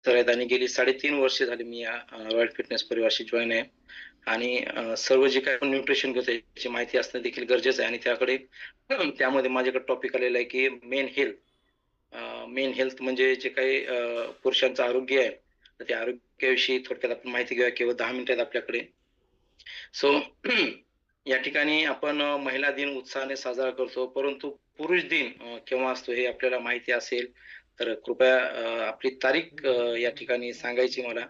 तर आहेत आणि गेली 3.5 वर्ष झाली मी या रॉयल फिटनेस परिवाराशी जॉइन आहे आणि सर्व जे काही आपण न्यूट्रिशन घेतो याची माहिती असणं देखील गरजेचं आहे आणि त्याकडे त्यामध्ये माझ्याकडे टॉपिक आलेला आहे की मेन हेल्थ म्हणजे जे काही पुरुषांचं आरोग्य आहे, तर त्या आरोग्याविषयी थोडक्यात आपण माहिती घेऊया केवळ 10 मिनिटं आहेत आपल्याकडे. सो या ठिकाणी आपण महिला दिन उत्साहाने साजरा करतो, परंतु पुरुष दिन केव्हा असतो हे आपल्याला माहिती असेल, तर कृपया आपली तारीख या ठिकाणी सांगायची मला.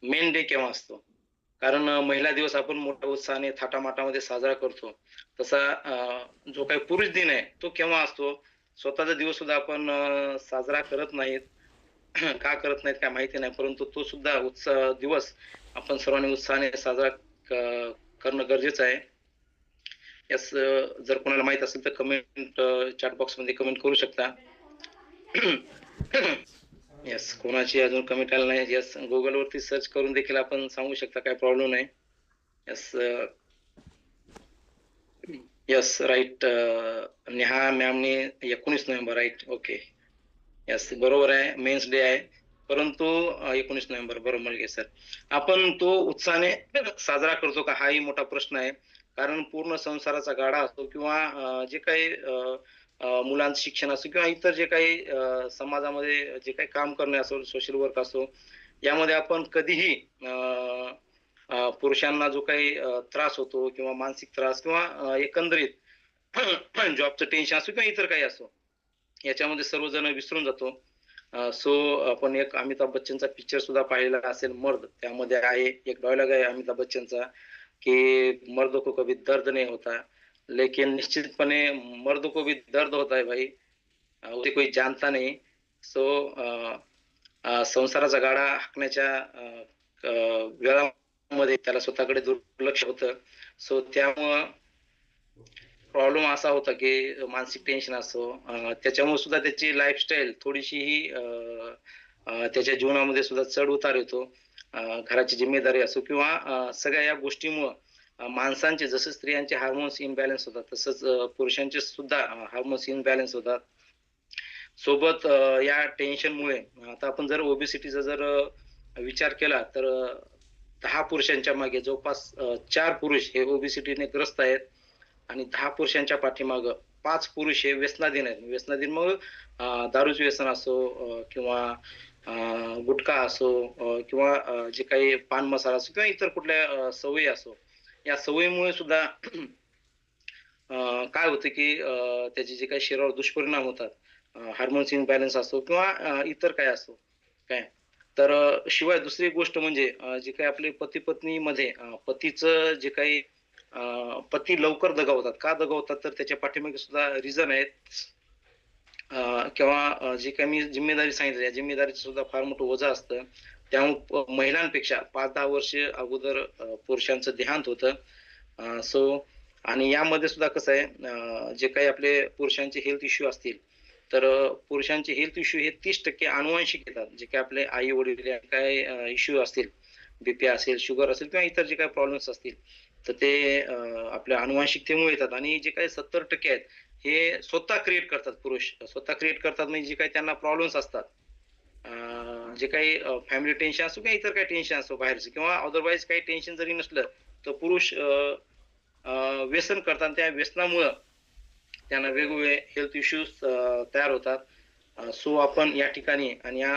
मेन डे केव्हा असतो? कारण महिला दिवस आपण मोठ्या उत्साहाने थाटामाटामध्ये साजरा करतो. तसा जो काही पुरुष दिन आहे, तो केव्हा असतो? स्वतःचा दिवस सुद्धा आपण साजरा करत नाहीत. का करत नाहीत काय माहिती नाही. परंतु तो सुद्धा दिवस आपण सर्वांनी उत्साहाने साजरा करणं गरजेचं आहे. यास जर कोणाला माहीत असेल तर कमेंट चॅट बॉक्समध्ये कमेंट करू शकता. येस, कोणाची अजून कमेंट आली नाही. येस, Googleवरती सर्च करून देखील आपण सांगू शकता, काही प्रॉब्लेम नाही. Yes, yes, right. नेहा मॅमने 19 नोव्हेंबर, राइट, ओके. येस, बरोबर आहे. मेन्स डे आहे. परंतु 19 नोव्हेंबर, बरोबर मलगे सर. आपण तो उत्साहाने साजरा करतो का? हाही मोठा प्रश्न आहे. कारण पूर्ण संसाराचा गाडा असतो किंवा जे काही मुलांचं शिक्षण असो किंवा इतर जे काही समाजामध्ये जे काही काम करणे असो, सोशल वर्क असो, यामध्ये आपण कधीही अ, अ, पुरुषांना जो काही त्रास होतो किंवा मानसिक त्रास किंवा एकंदरीत जॉबचं टेन्शन असो किंवा इतर काही असो, याच्यामध्ये सर्वजण विसरून जातो. सो आपण एक अमिताभ बच्चनचा पिक्चर सुद्धा पाहिलेला असेल, मर्द. त्यामध्ये आहे एक डायलॉग आहे अमिताभ बच्चनचा, की "मर्द को कभी दर्द नहीं होता, लेकिन निश्चितपणे मर्द को भी दर्द होता है भाई, उसे कोई जानता नहीं." सो संसाराचा गाडा हाकण्याच्या वेळामध्ये त्याला स्वतःकडे दुर्लक्ष होतं. सो त्यामुळं प्रॉब्लेम असा होता, की मानसिक टेन्शन असो, त्याच्यामुळे सुद्धा त्याची लाईफस्टाईल थोडीशी त्याच्या जीवनामध्ये सुद्धा चढ-उतार येतो. घराची जिम्मेदारी असो किंवा सगळ्या या गोष्टीमुळं माणसांचे जसं स्त्रियांचे हार्मोन्स इम्बॅलन्स होतात, तसंच पुरुषांचे सुद्धा हार्मोन्स इम्बॅलन्स होतात. सोबत या टेन्शनमुळे आता आपण जर ओबेसिटीचा जर विचार केला तर 10 पुरुषांच्या मागे जवळपास 4 पुरुष हे ओबेसिटीने ग्रस्त आहेत आणि 10 पुरुषांच्या पाठीमागं 5 पुरुष हे व्यसनाधीन आहेत. व्यसनाधीन मग दारूचं व्यसन असो किंवा अ, गुटखा असो किंवा जे काही पान मसाला असो किंवा इतर कुठल्या सवयी असो. या सवयीमुळे सुद्धा काय होतं की त्याचे जे काही शरीरावर दुष्परिणाम होतात, हार्मोन्स इम्बॅलन्स असो किंवा इतर काही असो, काय. तर शिवाय दुसरी एक गोष्ट म्हणजे जे काही आपले पती-पत्नीमध्ये पतीचं जे काही पती लवकर दगावतात. का दगावतात? तर त्याच्या पाठीमागे सुद्धा रिझन आहेत. किंवा जी काही मी जिम्मेदारी सांगितली, या जिम्मेदारीचं सुद्धा फार मोठं ओझं असतं. त्यामुळे महिलांपेक्षा 5-10 वर्ष अगोदर पुरुषांचं देहांत होतं. सो आणि यामध्ये सुद्धा कसं आहे, जे काही आपले पुरुषांचे हेल्थ इश्यू असतील, तर पुरुषांचे हेल्थ इश्यू हे 30% आनुवंशिक येतात. जे काही आपले आई-वडील या काही इश्यू असतील, बीपी असेल, शुगर असेल किंवा इतर जे काही प्रॉब्लेम्स असतील, तर ते आपल्या अनुवांशिकतेमुळे येतात आणि जे काही 70% आहेत, हे स्वतः क्रिएट करतात पुरुष. स्वतः क्रिएट करतात म्हणजे जे काही त्यांना प्रॉब्लेम्स असतात, जे काही फॅमिली टेन्शन असो किंवा इतर काही टेन्शन असो बाहेरचं किंवा अदरवाईज काही टेन्शन जरी नसलं, तर पुरुष व्यसन करतात आणि त्या व्यसनामुळं त्यांना वेगवेगळे हेल्थ इश्यूज तयार होतात. सो आपण या ठिकाणी आणि या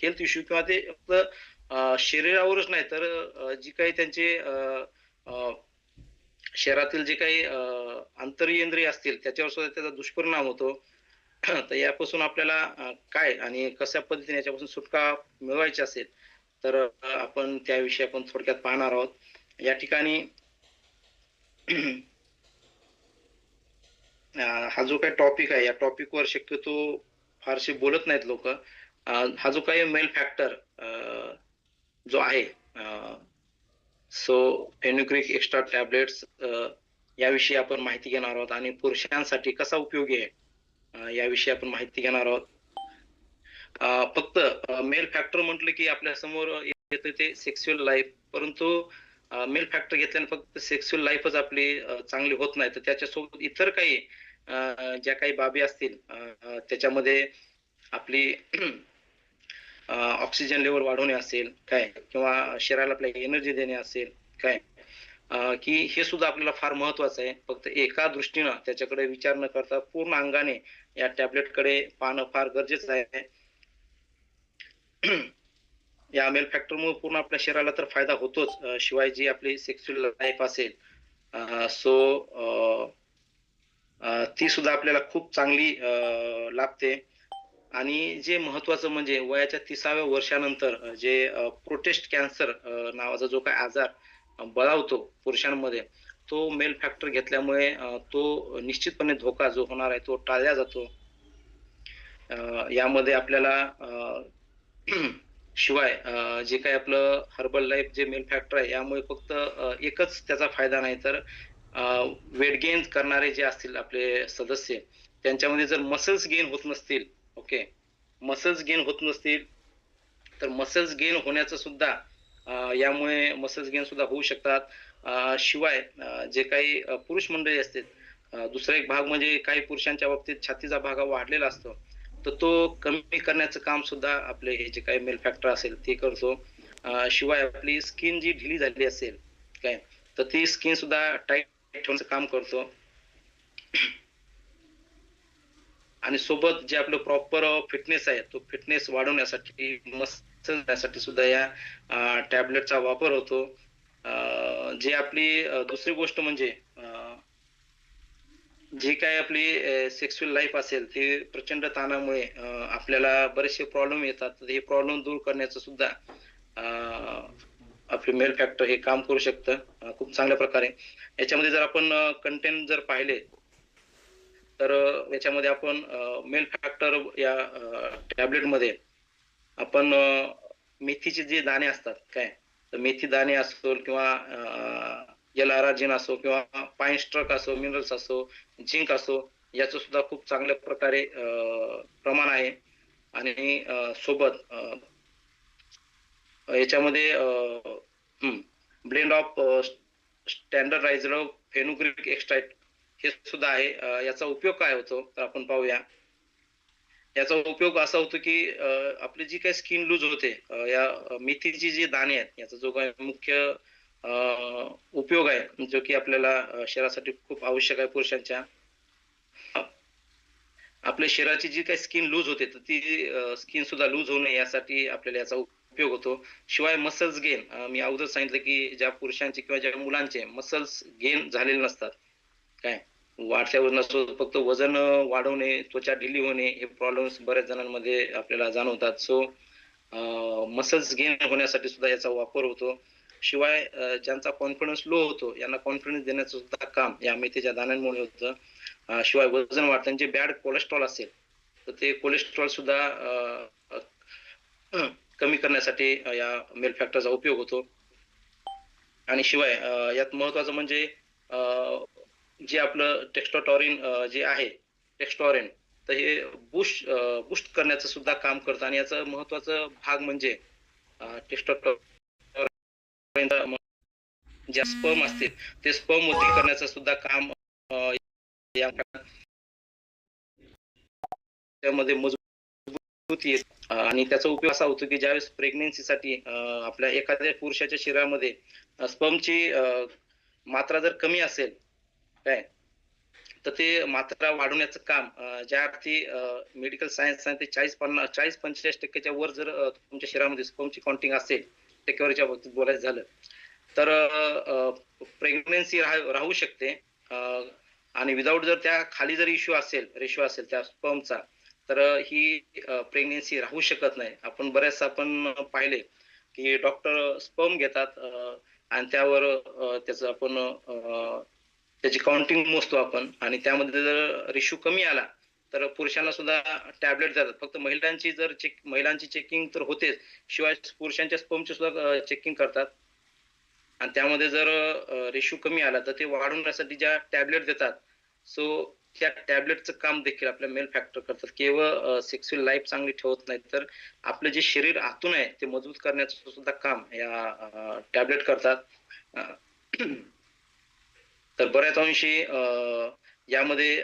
हेल्थ इश्यू किंवा ते फक्त शरीरावरच नाही तर जी काही त्यांचे अ, शरीरातील जे काही अंतर्इंद्रिय असतील त्याच्यावर सुद्धा त्याचा दुष्परिणाम होतो. तर यापासून आपल्याला काय आणि कशा पद्धतीने याच्यापासून सुटका मिळवायची असेल, तर आपण त्याविषयी आपण थोडक्यात पाहणार आहोत. या ठिकाणी हा जो काही टॉपिक आहे, या टॉपिकवर शक्यतो फारसे बोलत नाहीत लोकं. हा जो काही मेल फॅक्टर जो आहे, सो फेनुग्रीक एक्स्ट्रा टॅब्लेट्स, याविषयी आपण माहिती घेणार आहोत आणि पुरुषांसाठी कसा उपयोगी आहे, याविषयी आपण माहिती घेणार आहोत. फक्त मेल फॅक्टर म्हटलं की आपल्यासमोर येतं ते सेक्शुअल लाईफ. परंतु मेल फॅक्टर घेतल्याने फक्त सेक्शुअल लाईफच आपली चांगली होत नाही. तर त्याच्यासोबत इतर काही ज्या काही बाबी असतील त्याच्यामध्ये आपली ऑक्सिजन लेवल वाढवणे असेल काय, किंवा शरीराला आपल्या एनर्जी देणे असेल काय, की हे सुद्धा आपल्याला फार महत्वाचं आहे. फक्त एका दृष्टीनं त्याच्याकडे विचार न करता पूर्ण अंगाने या टॅबलेटकडे पाहणं फार गरजेचं आहे. या मेल फॅक्टरमुळे पूर्ण आपल्या शरीराला तर फायदा होतोच. शिवाय जी आपली सेक्स्युअल लाईफ असेल सो ती सुद्धा आपल्याला खूप चांगली लाभते. आणि जे महत्त्वाचं म्हणजे वयाच्या 30व्या वर्षानंतर जे प्रोस्टेट कॅन्सर नावाचा जो काही आजार बळावतो पुरुषांमध्ये, तो मेल फॅक्टर घेतल्यामुळे तो निश्चितपणे धोका जो होणार आहे तो टाळला जातो. यामध्ये आपल्याला शिवाय जे काही आपलं हर्बल लाईफ जे मेल फॅक्टर आहे यामुळे फक्त एकच त्याचा फायदा नाही तर वेट गेन करणारे जे असतील आपले सदस्य, त्यांच्यामध्ये जर मसल्स गेन होत नसतील, ओके, मसल्स गेन होत नसतील, तर मसल्स गेन होण्याचं सुद्धा यामुळे मसल्स गेन सुद्धा होऊ शकतात. शिवाय जे काही पुरुष मंडळी असते, दुसरा एक भाग म्हणजे काही पुरुषांच्या बाबतीत छातीचा भाग हा वाढलेला असतो. तर तो कमी करण्याचं काम सुद्धा आपले हे जे काही मेल फॅक्टर असेल ते करतो. शिवाय आपली स्किन जी ढिली झालेली असेल काय, तर ती स्किन सुद्धा टाईट ठेवण्याचं काम करतो. आणि सोबत जे आपलं प्रॉपर फिटनेस आहे तो फिटनेस वाढवण्यासाठी, मसलसाठी सुद्धा या टॅबलेटचा वापर होतो. जे आपली दुसरी गोष्ट म्हणजे जी काही आपली सेक्स्युअल लाईफ असेल ते प्रचंड ताणामुळे आपल्याला बरेचसे प्रॉब्लेम येतात. तर हे प्रॉब्लेम दूर करण्याचं सुद्धा आपले मेल फॅक्टर हे काम करू शकतं खूप चांगल्या प्रकारे. याच्यामध्ये जर आपण कंटेंट जर पाहिले तर याच्यामध्ये आपण मेल फॅक्टर या टॅबलेटमध्ये आपण मेथीचे जे दाणे असतात काय, तर मेथी दाणे असो किंवा एल-आर्जिनिन असो किंवा पाईन स्ट्रक असो, मिनरल्स असो, झिंक असो, याचं सुद्धा खूप चांगल्या प्रकारे प्रमाण आहे. आणि सोबत याच्यामध्ये blend of standardised fenugreek extract हे सुद्धा आहे. याचा उपयोग काय होतो तर आपण पाहूया. याचा उपयोग असा होतो की आपली जी काही स्किन लूज होते, या मेथीची जी दाणे आहेत याचा जो काही मुख्य उपयोग आहे जो की आपल्याला शरीरासाठी खूप आवश्यक आहे पुरुषांच्या. आपल्या शरीराची जी काही स्किन लूज होते तर ती स्किन सुद्धा लूज होऊ नये यासाठी आपल्याला याचा उपयोग होतो. शिवाय मसल्स गेन, मी अगोदर सांगितलं की ज्या पुरुषांचे किंवा ज्या मुलांचे मसल्स गेन झालेले नसतात काय, वाढत्या वजनासोबत फक्त वजन वाढवणे, त्वचा ढिली होणे हे प्रॉब्लेम्स बऱ्याच जणांमध्ये आपल्याला जाणवतात. सो मसल्स गेन होण्यासाठी सुद्धा याचा वापर होतो. शिवाय ज्यांचा कॉन्फिडन्स लो होतो यांना कॉन्फिडन्स देण्याचं सुद्धा काम या मेथीच्या दाण्यांमुळे होतं. शिवाय वजन वाढताना जे बॅड कोलेस्ट्रॉल असेल तर ते कोलेस्ट्रॉल सुद्धा कमी करण्यासाठी या मेल फॅक्टरचा उपयोग होतो. आणि शिवाय यात महत्वाचं म्हणजे जे आपलं टेस्टोस्टेरॉन जे आहे टेस्टोस्टेरॉन, तर हे बूस्ट करण्याचं सुद्धा काम करतं. आणि याचा महत्वाचा भाग म्हणजे टेस्टोस्टेरॉन जे स्पर्म असतील ते स्पर्म वृद्धी करण्याचं सुद्धा काम या त्यामध्ये मजबूत येत. आणि त्याचा उपयोग असा होतो की ज्यावेळेस प्रेग्नन्सीसाठी आपल्या एखाद्या पुरुषाच्या शरीरामध्ये स्पर्मची मात्रा जर कमी असेल काय, तर ते मात्रा वाढवण्याचं काम ज्या अर्थी मेडिकल सायन्स ते 40-45% वर जर तुमच्या शरीरामध्ये स्पर्मची काउंटिंग असेल, टक्केवारीच्या बाबतीत बोलायचं झालं तर प्रेग्नन्सी राहू शकते. आणि विदाऊट जर त्या खाली जर रेशो असेल त्या स्पर्मचा, तर ही प्रेग्नन्सी राहू शकत नाही. आपण बऱ्याचदा आपण पाहिले की डॉक्टर स्पर्म घेतात आणि त्यावर त्याचं आपण त्याची काउंटिंग मोजतो आपण, आणि त्यामध्ये जर रेशो कमी आला तर पुरुषांना सुद्धा टॅबलेट देतात. फक्त महिलांची चेकिंग तर होतेच, शिवाय पुरुषांच्या स्पर्मची सुद्धा चेकिंग करतात. आणि त्यामध्ये जर रेशो कमी आला तर ते वाढवण्यासाठी ज्या टॅबलेट देतात, सो त्या टॅबलेटचं काम देखील आपल्या मेल फॅक्टर करतात. केवळ सेक्स्युअल लाईफ चांगली ठेवत नाही तर आपलं जे शरीर आतून आहे ते मजबूत करण्याचं सुद्धा काम या टॅबलेट करतात. तर बऱ्याच अंशी यामध्ये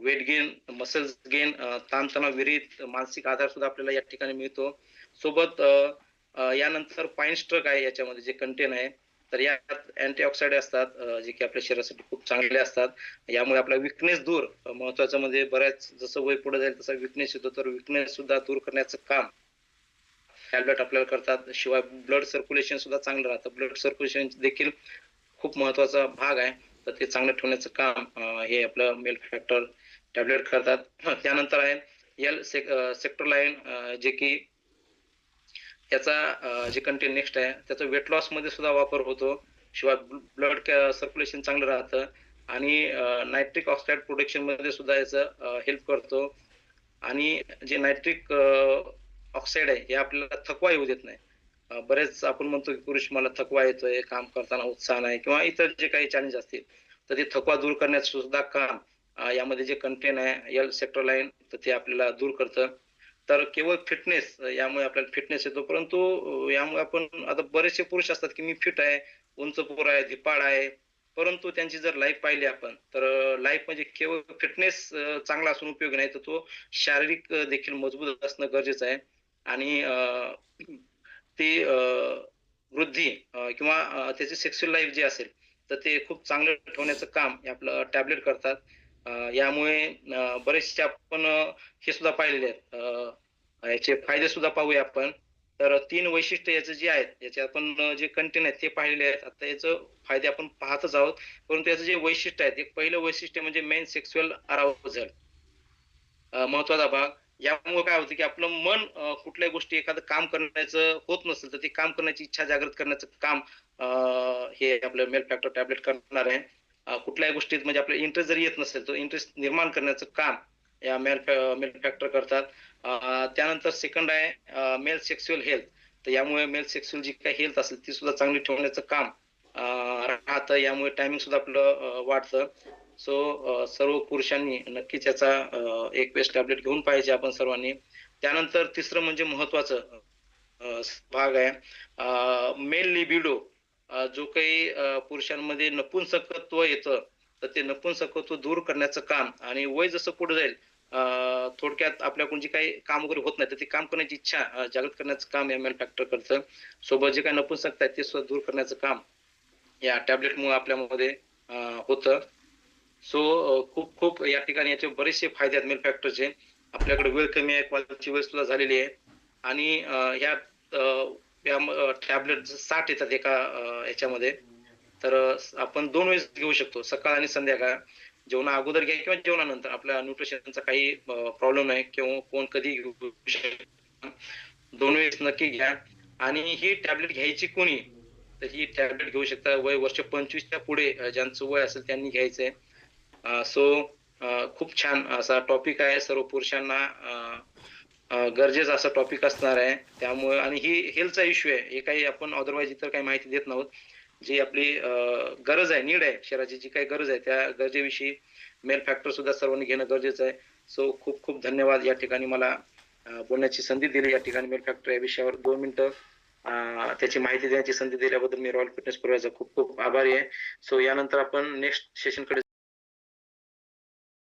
वेट गेन, मसल्स गेन, ताणतणाव विरहित मानसिक आधार सुद्धा आपल्याला या ठिकाणी मिळतो. सोबत यानंतर पाईन स्ट्रक आहे याच्यामध्ये जे कंटेन आहे. तर यात अँटीऑक्सिडंट असतात जे की आपल्या शरीरासाठी खूप चांगले असतात. यामुळे आपला विकनेस दूर महत्वाचं म्हणजे बऱ्याच जसं वय पुढे जाईल तसा विकनेस येतो, तर विकनेस सुद्धा दूर करण्याचं काम टॅबलेट आपल्याला करतात. शिवाय ब्लड सर्क्युलेशन सुद्धा चांगलं राहतं. ब्लड सर्क्युलेशन देखील खूप महत्वाचा भाग आहे. तर ते चांगलं ठेवण्याचं काम हे आपलं मिल्क फॅक्टर टॅबलेट करतात. त्यानंतर आहे सेक्टोलाइन जे की याचा जे कंटेंट नेक्स्ट आहे त्याचा वेट लॉस मध्ये सुद्धा वापर होतो. शिवाय ब्लड सर्क्युलेशन चांगलं राहतं आणि नायट्रिक ऑक्साईड प्रोडक्शन मध्ये सुद्धा याचं हेल्प करतो. आणि जे नायट्रिक ऑक्साईड आहे हे आपल्याला थकवा येऊ देत नाही. बरेच आपण म्हणतो की पुरुष मला थकवा येतोय, काम करताना उत्साह नाही किंवा इतर जे काही चॅलेंज असतील, तर ते थकवा दूर करण्याचं सुद्धा काम यामध्ये जे कंटेन आहे सेक्टोलाइन तर ते आपल्याला दूर करतं. तर केवळ फिटनेस यामुळे आपल्याला फिटनेस येतो, परंतु यामुळे आपण आता बरेचसे पुरुष असतात की मी फिट आहे, उंच पोर आहे, धिप्पाड आहे, परंतु त्यांची जर लाईफ पाहिली आपण तर लाईफ म्हणजे केवळ फिटनेस चांगला असून उपयोग नाही, तर तो शारीरिक देखील मजबूत असणं गरजेचं आहे. आणि ती वृद्धी किंवा त्याची सेक्शुअल लाईफ जी असेल तर ते खूप चांगलं ठेवण्याचं काम हे आपलं टॅबलेट करतात. यामुळे बरेचसे आपण हे सुद्धा पाहिलेले आहेत. याचे फायदे सुद्धा पाहूया आपण. तर 3 वैशिष्ट्य याचे जे आहेत, याचे आपण जे कंटेन आहेत ते पाहिलेले आहेत. आता याचं फायदे आपण पाहतच आहोत. परंतु याचं जे वैशिष्ट्य आहेत, एक पहिलं वैशिष्ट्य म्हणजे मेन सेक्शुअल अराउझल महत्वाचा भाग. यामुळे काय होतं, की आपलं मन कुठल्याही गोष्टी एखादं काम करण्याचं होत नसेल, तर ते काम करण्याची इच्छा जागृत करण्याचं काम अ, हे आपलं मेल फॅक्टर टॅबलेट करणार आहे. कुठल्याही गोष्टीत म्हणजे आपल्याला इंटरेस्ट जरी येत नसेल, तर इंटरेस्ट निर्माण करण्याचं काम या मेल फॅक्टर करतात. त्यानंतर सेकंड आहे मेल सेक्शुअल हेल्थ. तर यामुळे मेल सेक्शुअल जी काही हेल्थ असेल, ती सुद्धा चांगली ठेवण्याचं काम राहतं. यामुळे टायमिंग सुद्धा आपलं वाढतं. सो सर्व पुरुषांनी नक्कीच याचा एक वेळेस टॅबलेट घेऊन पाहिजे आपण सर्वांनी. त्यानंतर तिसरं म्हणजे महत्वाचं भाग आहे मेल लिबिडो. जो काही पुरुषांमध्ये नपुंसकत्व येतं, तर ते नपुंसकत्व दूर करण्याचं काम आणि वय जसं पुढे जाईल थोडक्यात आपल्याकडून जे काही काम वगैरे होत नाही, तर ते काम करण्याची इच्छा जागृत करण्याचं काम एम-एल फॅक्टर करतं. सोबत जे काही नपुंसकता आहे ते सुद्धा दूर करण्याचं काम या टॅबलेटमुळे आपल्यामध्ये होतं. सो खूप खूप या ठिकाणी याचे बरेचसे फायदे आहेत मिल्क फॅक्टरचे. आपल्याकडे वेळ कमी आहे, कॉलची वेळ सुद्धा झालेली आहे आणि ह्यात टॅबलेट 60 येतात एका ह्याच्यामध्ये. तर आपण 2 वेळेस घेऊ शकतो, सकाळ आणि संध्याकाळ. जेवणा अगोदर घ्या किंवा जेवणानंतर. आपल्या न्यूट्रिशनचा काही प्रॉब्लेम नाही किंवा कोण कधी घेऊ शकतो. 2 वेळेस नक्की घ्या. आणि ही टॅबलेट घ्यायची कोणी? तर ही टॅबलेट घेऊ शकता वय वर्ष 25च्या पुढे ज्यांचं वय असेल त्यांनी घ्यायचंय. सो खूप छान असा टॉपिक आहे. सर्व पुरुषांना गरजेचा असा टॉपिक असणार आहे. त्यामुळे आणि ही हेल्थचा इश्यू आहे. हे काही आपण अदरवाईज इतर काही माहिती देत नाहोत. जी आपली गरज आहे, नीड आहे, शरीराची जी काही गरज आहे, त्या गरजेविषयी मेल फॅक्टर सुद्धा सर्वांनी घेणं गरजेचं आहे. सो खूप खूप धन्यवाद. या ठिकाणी मला बोलण्याची संधी दिली. या ठिकाणी मेल फॅक्टर या विषयावर 2 मिनिटं त्याची माहिती देण्याची संधी दिल्याबद्दल मी रॉयल फिटनेस परिवाराचा खूप खूप आभारी आहे. सो यानंतर आपण नेक्स्ट सेशनकडे